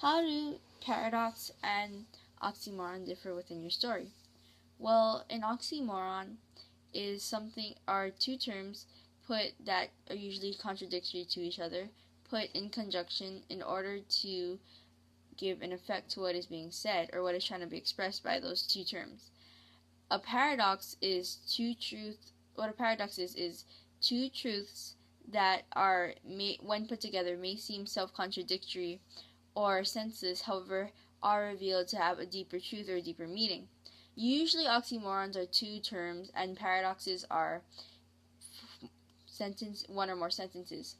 How do paradox and oxymoron differ within your story? Well, an oxymoron is something are two terms put that are usually contradictory to each other, put in conjunction in order to give an effect to what is being said or what is trying to be expressed by those two terms. A paradox is two truths. What a paradox is two truths that are when put together may seem self-contradictory or senseless, however, are revealed to have a deeper truth or a deeper meaning. Usually, oxymorons are two terms, and paradoxes are one or more sentences.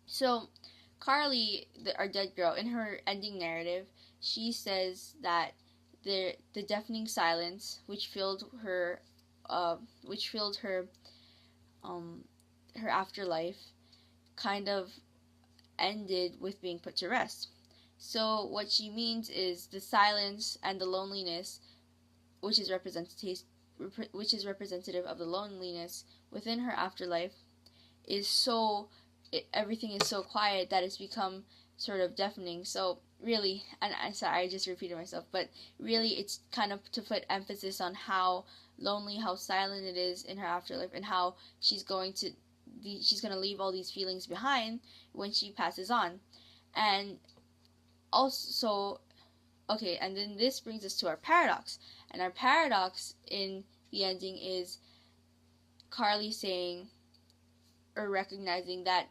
So, Carly, our dead girl, in her ending narrative, she says that the deafening silence which filled her her afterlife kind of ended with being put to rest. So what she means is the silence and the loneliness, which is representative of the loneliness within her afterlife, is everything is so quiet that it's become sort of deafening. So really, and I'm sorry, I just repeated myself, but really it's kind of to put emphasis on how lonely, how silent it is in her afterlife, and how she's going to leave all these feelings behind when she passes on. And also, okay, and then this brings us to our paradox. And our paradox in the ending is Carly saying or recognizing that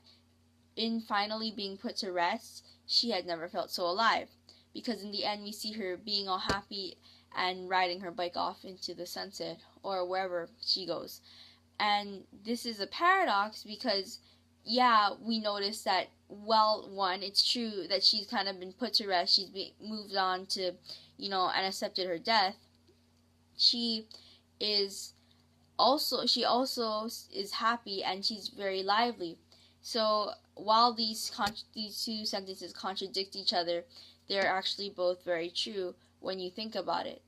in finally being put to rest, she had never felt so alive. Because in the end, we see her being all happy and riding her bike off into the sunset or wherever she goes. And this is a paradox because, yeah, we notice that, well, one, it's true that she's kind of been put to rest. She's been moved on to, and accepted her death. She also is happy and she's very lively. So while these two sentences contradict each other, they're actually both very true when you think about it.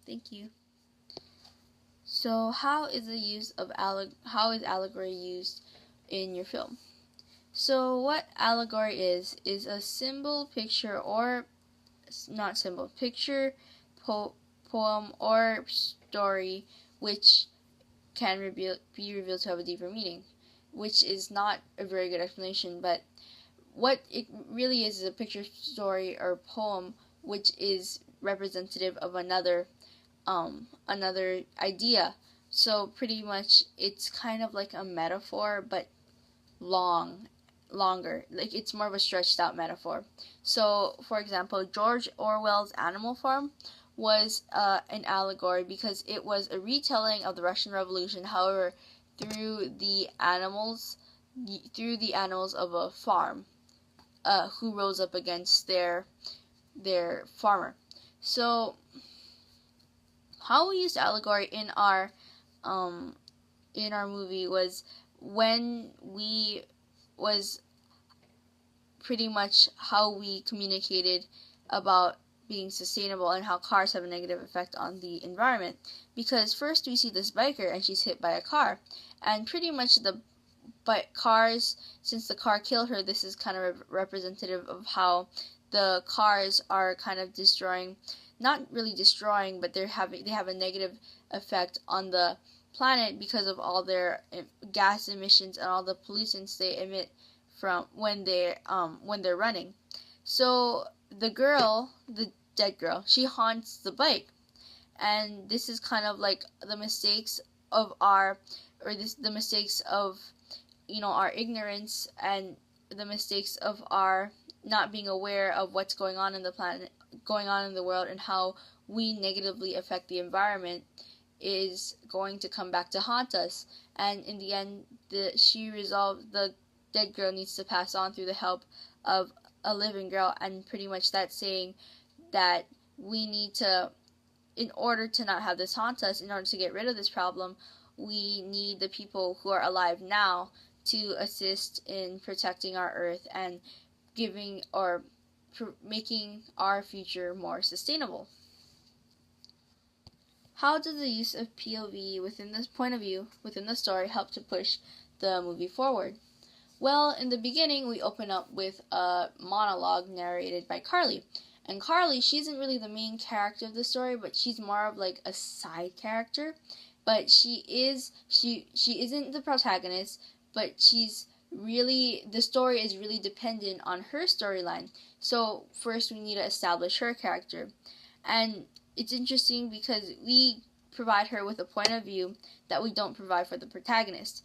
Thank you. So how is allegory used in your film? So what allegory is a symbol, picture, or not symbol, picture, poem, or story which can be revealed to have a deeper meaning, which is not a very good explanation, but what it really is a picture, story, or poem which is representative of another idea. So pretty much it's kind of like a metaphor, but longer. Like it's more of a stretched out metaphor. So for example, George Orwell's Animal Farm was an allegory because it was a retelling of the Russian Revolution, however, through the animals of a farm who rose up against their farmer. So how we used allegory in our movie was pretty much how we communicated about being sustainable and how cars have a negative effect on the environment. Because first we see this biker and she's hit by a car, and pretty much since the car killed her, this is kind of representative of how the cars are kind of not really destroying, but they have a negative effect on the planet because of all their gas emissions and all the pollutants they emit from when they're running. So the dead girl, she haunts the bike, and this is kind of like the mistakes of our ignorance and the mistakes of our not being aware of what's going on in the planet, going on in the world, and how we negatively affect the environment is going to come back to haunt us. And in the end, the dead girl needs to pass on through the help of a living girl, and pretty much that's saying that we need to, in order to not have this haunt us, in order to get rid of this problem, we need the people who are alive now to assist in protecting our earth and making our future more sustainable. How does the use of POV within this point of view within the story help to push the movie forward? Well, in the beginning, we open up with a monologue narrated by Carly. And Carly, she isn't really the main character of the story, but she's more of like a side character. But she isn't the protagonist, but she's really, the story is really dependent on her storyline. So first we need to establish her character. And it's interesting because we provide her with a point of view that we don't provide for the protagonist.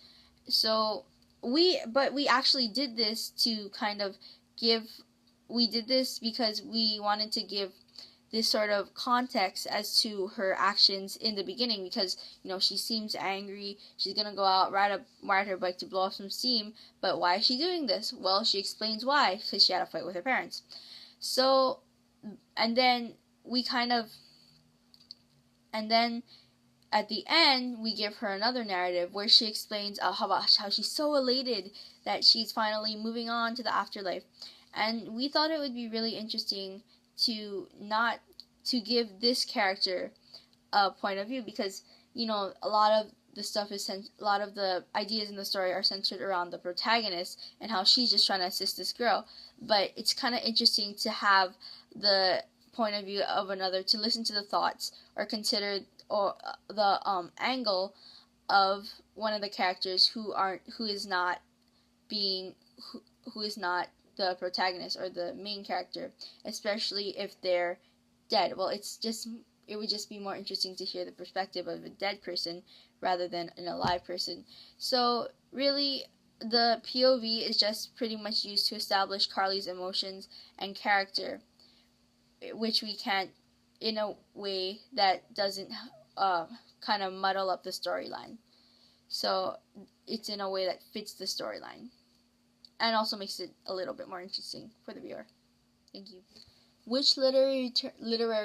So we actually did this to kind of give, we did this because we wanted to give this sort of context as to her actions in the beginning, because she seems angry, she's gonna go out, ride her bike to blow off some steam. But why is she doing this? Well, she explains why, because she had a fight with her parents. So and then we kind of and then at the end, we give her another narrative where she explains how she's so elated that she's finally moving on to the afterlife. And we thought it would be really interesting to not to give this character a point of view, because a lot of a lot of the ideas in the story are centered around the protagonist and how she's just trying to assist this girl. But it's kind of interesting to have the point of view of another, to listen to the thoughts or consider or the angle of one of the characters who is not being who is not the protagonist or the main character, especially if they're dead. Well, it would just be more interesting to hear the perspective of a dead person rather than an alive person. So really, the POV is just pretty much used to establish Carly's emotions and character, which we can't, in a way that doesn't kind of muddle up the storyline. So it's in a way that fits the storyline and also makes it a little bit more interesting for the viewer. Thank you. Which literary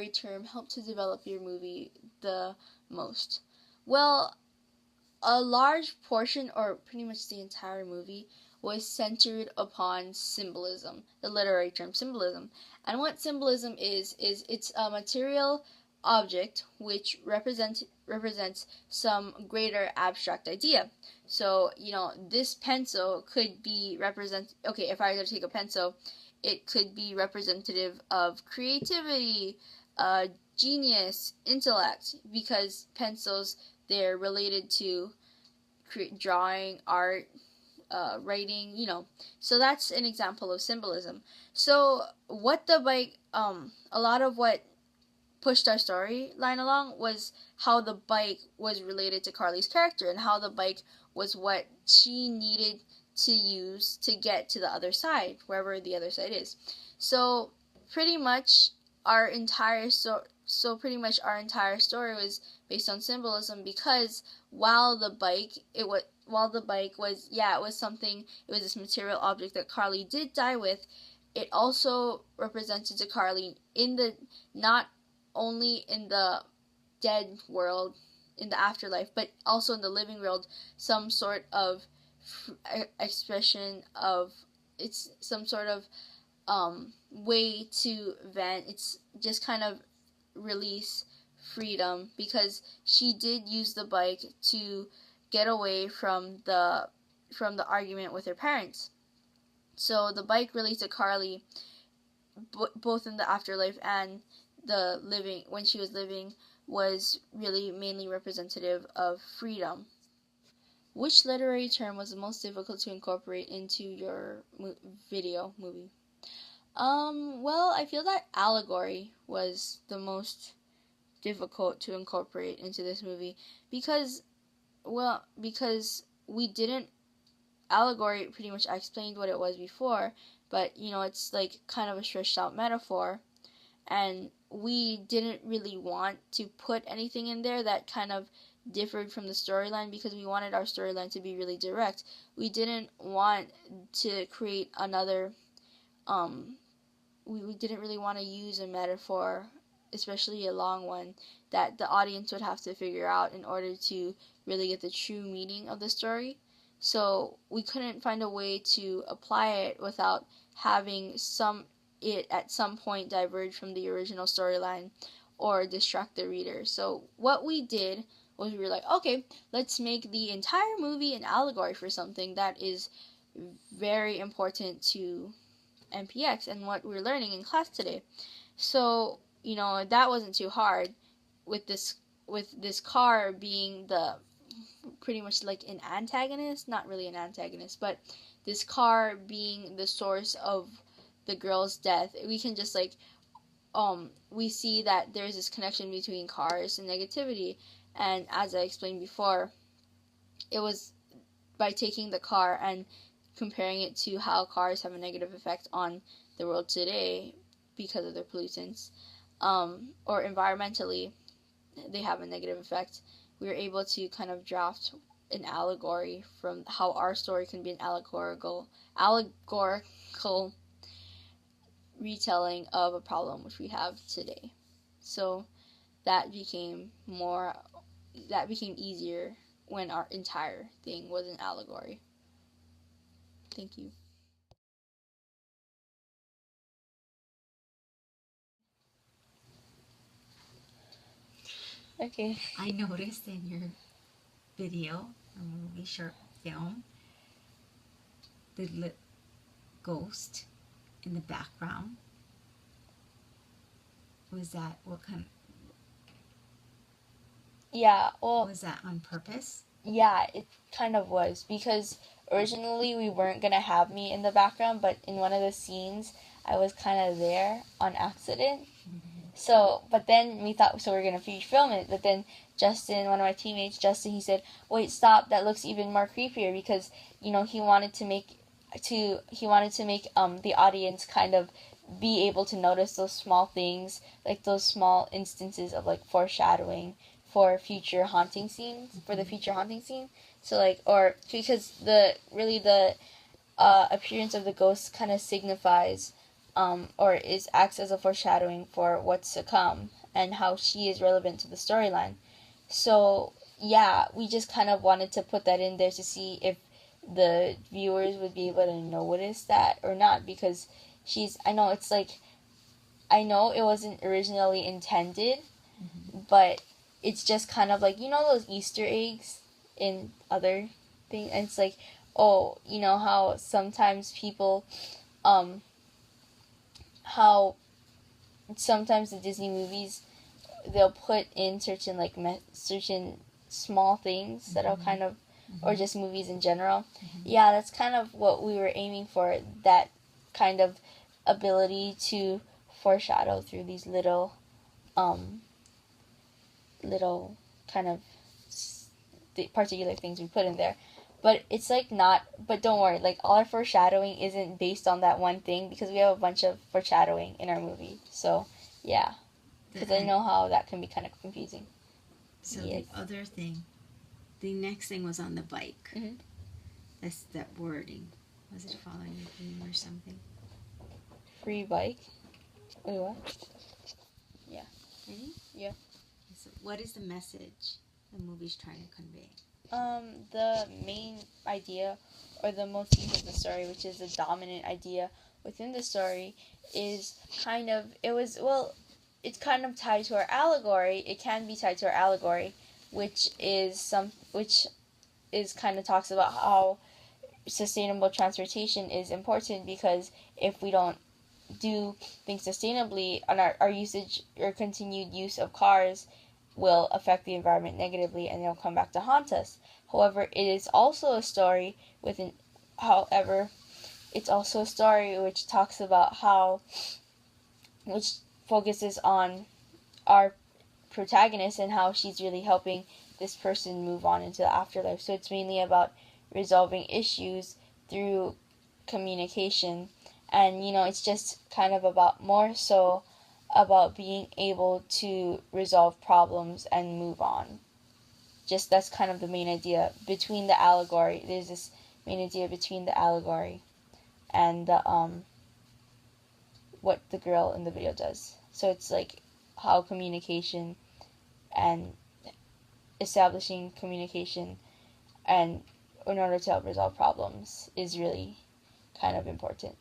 term helped to develop your movie the most? Well, a large portion, or pretty much the entire movie, was centered upon symbolism, the literary term symbolism. And what symbolism is it's a material object which represents some greater abstract idea. So, this pencil could be okay, if I were to take a pencil, it could be representative of creativity, genius, intellect, because pencils, they're related to drawing, art, writing, So that's an example of symbolism. So what the bike, a lot of what pushed our storyline along was how the bike was related to Carly's character, and how the bike was what she needed to use to get to the other side, wherever the other side is. So pretty much our entire pretty much our entire story was based on symbolism, because while the bike was this material object that Carly did die with, it also represented to Carly not only in the dead world, in the afterlife, but also in the living world, some sort of expression of, it's some sort of way to vent. It's just kind of release freedom, because she did use the bike to get away from the argument with her parents. So the bike relates to Carly both in the afterlife and the living, when she was living, was really mainly representative of freedom. Which literary term was the most difficult to incorporate into your movie? Well, I feel that allegory was the most difficult to incorporate into this movie, because we didn't, allegory, pretty much I explained what it was before, but it's like kind of a stretched out metaphor, and we didn't really want to put anything in there that kind of differed from the storyline, because we wanted our storyline to be really direct. We didn't want to create another we didn't really want to use a metaphor, especially a long one, that the audience would have to figure out in order to really get the true meaning of the story. So we couldn't find a way to apply it without having it at some point diverge from the original storyline or distract the reader. So what we did was we were like, okay, let's make the entire movie an allegory for something that is very important to MPX and what we're learning in class today. So, that wasn't too hard with this car being the pretty much like an antagonist, not really an antagonist, but this car being the source of the girl's death. We can just we see that there's this connection between cars and negativity, and as I explained before, it was by taking the car and comparing it to how cars have a negative effect on the world today because of their pollutants, or environmentally they have a negative effect. We were able to kind of draft an allegory from how our story can be an allegorical retelling of a problem which we have today. So that became easier when our entire thing was an allegory. Thank you. Okay. I noticed in your video, or movie short film, the ghost in the background. Was that what kind? Yeah, well, was that on purpose? Yeah, it kind of was, because originally we weren't gonna have me in the background, but in one of the scenes I was kind of there on accident. So, but then we thought, so we are gonna film it, but then Justin, one of my teammates, he said, "Wait, stop! That looks even more creepier," because he wanted to make the audience kind of be able to notice those small things, like those small instances of like foreshadowing for future haunting scenes, for the future haunting scene. So or because the appearance of the ghost kind of signifies, or acts as a foreshadowing for what's to come and how she is relevant to the storyline. So yeah, we just kind of wanted to put that in there to see if the viewers would be able to notice that or not, because I know it wasn't originally intended, but it's just kind of like, those Easter eggs in other things, and it's like, oh, how sometimes people, how sometimes the Disney movies, they'll put in certain certain small things that are kind of, or just movies in general. Yeah, that's kind of what we were aiming for, that kind of ability to foreshadow through these little kind of the particular things we put in there. But it's but don't worry, all our foreshadowing isn't based on that one thing, because we have a bunch of foreshadowing in our movie. So yeah, because I know how that can be kind of confusing. So yes. The other thing, the next thing was on the bike. Mm-hmm. That's that wording. Was it following your dream or something? Free bike? Wait, what? Yeah. Ready? Yeah. So what is the message the movie's trying to convey? The main idea, or the motif of the story, which is the dominant idea within the story, is it's kind of tied to our allegory. It can be tied to our allegory, which kind of talks about how sustainable transportation is important, because if we don't do things sustainably, on our usage or continued use of cars will affect the environment negatively, and they'll come back to haunt us. However, it's also a story which talks about which focuses on our protagonist and how she's really helping this person move on into the afterlife. So it's mainly about resolving issues through communication, and it's just kind of more so about being able to resolve problems and move on. Just that's kind of the main idea between the allegory. There's this main idea between the allegory and the what the girl in the video does. So it's like how communication and establishing communication and in order to help resolve problems is really kind of important.